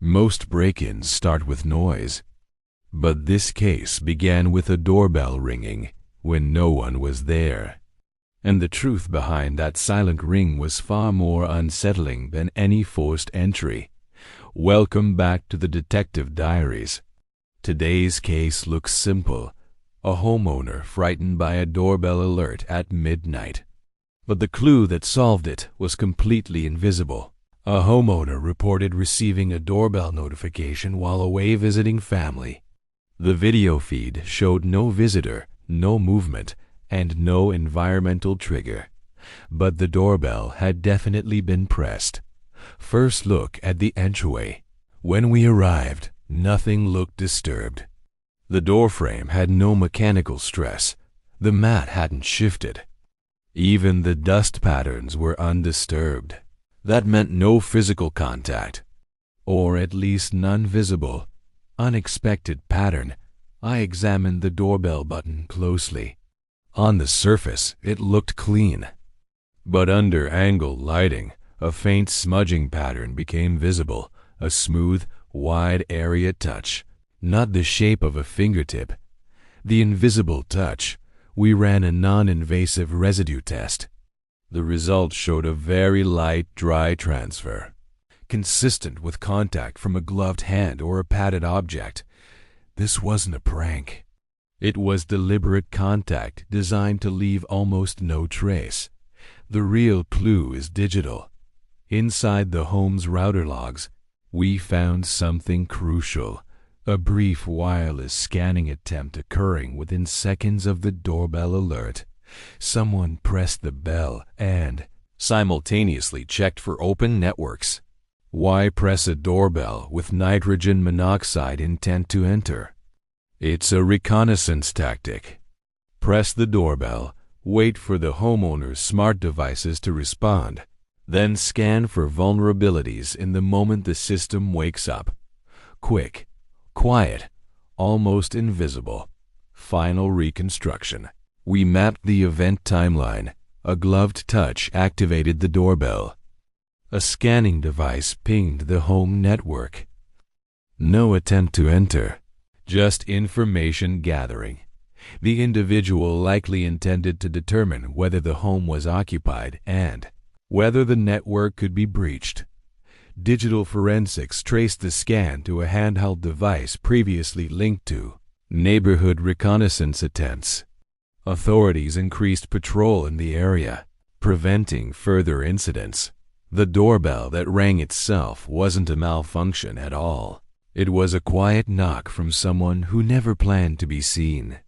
Most break-ins start with noise, but this case began with a doorbell ringing when no one was there. And the truth behind that silent ring was far more unsettling than any forced entry. Welcome back to the Detective Diaries. Today's case looks simple: a homeowner frightened by a doorbell alert at midnight. But the clue that solved it was completely invisible. A homeowner reported receiving a doorbell notification while away visiting family. The video feed showed no visitor, no movement, and no environmental trigger. But the doorbell had definitely been pressed. First look at the entryway. When we arrived, nothing looked disturbed. The doorframe had no mechanical stress. The mat hadn't shifted. Even the dust patterns were undisturbed. That meant no physical contact, or at least none visible. Unexpected pattern. I examined the doorbell button closely. On the surface, it looked clean. But under angle lighting, a faint smudging pattern became visible, a smooth, wide area touch. Not the shape of a fingertip. The invisible touch. We ran a non-invasive residue test. The results showed a very light, dry transfer, consistent with contact from a gloved hand or a padded object. This wasn't a prank. It was deliberate contact designed to leave almost no trace. The real clue is digital. Inside the home's router logs, we found something crucial: a brief wireless scanning attempt occurring within seconds of the doorbell alert. Someone pressed the bell and simultaneously checked for open networks. Why press a doorbell with nitrogen monoxide intent to enter? It's a reconnaissance tactic. Press the doorbell, wait for the homeowner's smart devices to respond, then scan for vulnerabilities in the moment the system wakes up. Quick, quiet, almost invisible. Final reconstruction. We mapped the event timeline. A gloved touch activated the doorbell. A scanning device pinged the home network. No attempt to enter, just information gathering. The individual likely intended to determine whether the home was occupied and whether the network could be breached. Digital forensics traced the scan to a handheld device previously linked to neighborhood reconnaissance attempts. Authorities increased patrol in the area, preventing further incidents. The doorbell that rang itself wasn't a malfunction at all. It was a quiet knock from someone who never planned to be seen.